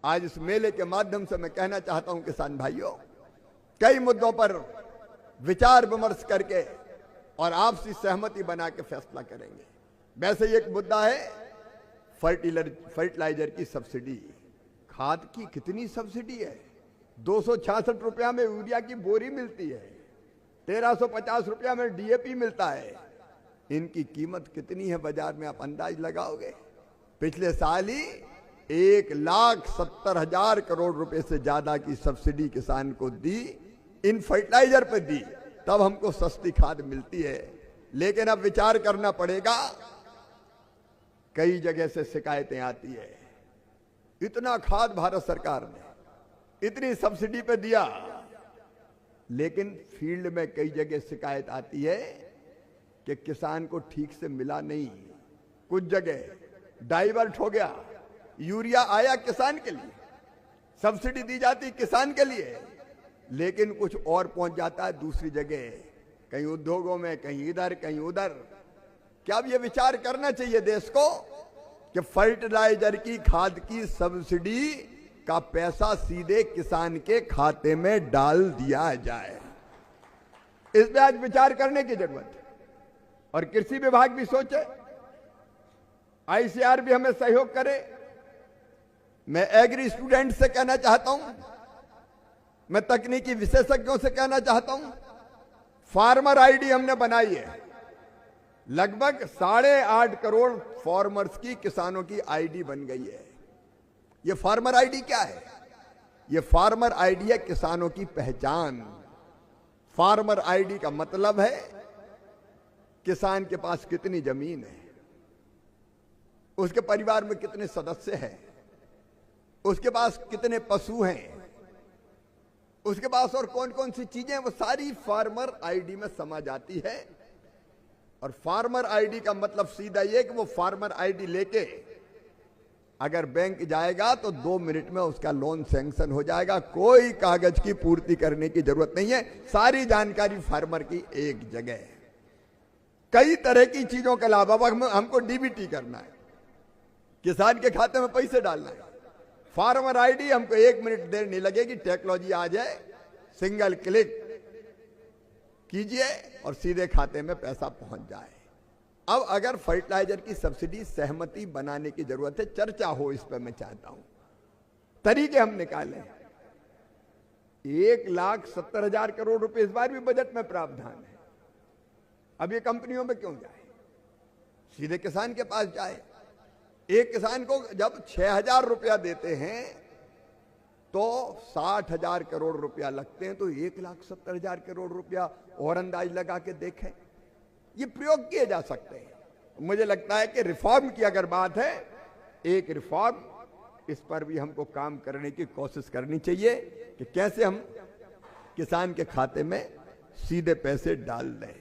आज इस मेले के माध्यम से मैं कहना चाहता हूं किसान भाइयों, कई मुद्दों पर विचार विमर्श करके और आपसी सहमति बना के फैसला करेंगे। वैसे एक मुद्दा है फर्टिलाइजर की सब्सिडी। खाद की कितनी सब्सिडी है? 266 रुपया में यूरिया की बोरी मिलती है, 1350 रुपया में डीएपी मिलता है। इनकी कीमत कितनी है बाजार में, आप अंदाज लगाओगे? पिछले साल ही 1,70,000 करोड़ रुपए से ज्यादा की सब्सिडी किसान को दी, इन फर्टिलाइजर पे दी, तब हमको सस्ती खाद मिलती है। लेकिन अब विचार करना पड़ेगा, कई जगह से शिकायतें आती है, इतना खाद भारत सरकार ने इतनी सब्सिडी पे दिया, लेकिन फील्ड में कई जगह शिकायत आती है कि किसान को ठीक से मिला नहीं, कुछ जगह डाइवर्ट हो गया। यूरिया आया किसान के लिए, सब्सिडी दी जाती किसान के लिए, लेकिन कुछ और पहुंच जाता है दूसरी जगह, कहीं उद्योगों में, कहीं इधर कहीं उधर। क्या अब ये विचार करना चाहिए देश को कि फर्टिलाइजर की खाद की सब्सिडी का पैसा सीधे किसान के खाते में डाल दिया जाए? इस पे आज विचार करने की जरूरत है। और कृषि विभाग भी सोचे, आईसीआर भी हमें सहयोग करे। मैं एग्री स्टूडेंट से कहना चाहता हूं, मैं तकनीकी विशेषज्ञों से कहना चाहता हूं, फार्मर आईडी हमने बनाई है। लगभग 8.5 करोड़ फार्मर्स की, किसानों की आईडी बन गई है। ये फार्मर आईडी क्या है? ये फार्मर आईडी है किसानों की पहचान। फार्मर आईडी का मतलब है किसान के पास कितनी जमीन है, उसके परिवार में कितने सदस्य हैं, उसके पास कितने पशु हैं, उसके पास और कौन कौन सी चीजें, वो सारी फार्मर आईडी में समा जाती है। और फार्मर आईडी का मतलब सीधा ये कि वो फार्मर आईडी लेके अगर बैंक जाएगा तो 2 मिनट में उसका लोन सैंक्शन हो जाएगा, कोई कागज की पूर्ति करने की जरूरत नहीं है, सारी जानकारी फार्मर की एक जगह है। कई तरह की चीजों के अलावा हमको डीबीटी करना है, किसान के खाते में पैसे डालना है। फार्मर आईडी हमको 1 मिनट देर नहीं लगेगी, टेक्नोलॉजी आ जाए, सिंगल क्लिक कीजिए और सीधे खाते में पैसा पहुंच जाए। अब अगर फर्टिलाइजर की सब्सिडी सहमति बनाने की जरूरत है, चर्चा हो इस पर, मैं चाहता हूं तरीके हम निकालें। 1,70,000 करोड़ रुपए इस बार भी बजट में प्रावधान है। अब ये कंपनियों में क्यों जाए, सीधे किसान के पास जाए। एक किसान को जब 6,000 रुपया देते हैं तो 60,000 करोड़ रुपया लगते हैं, तो 1,70,000 करोड़ रुपया और अंदाज लगा के देखें। ये प्रयोग किए जा सकते हैं। मुझे लगता है कि रिफॉर्म की अगर बात है, एक रिफॉर्म, इस पर भी हमको काम करने की कोशिश करनी चाहिए कि कैसे हम किसान के खाते में सीधे पैसे डाल दें।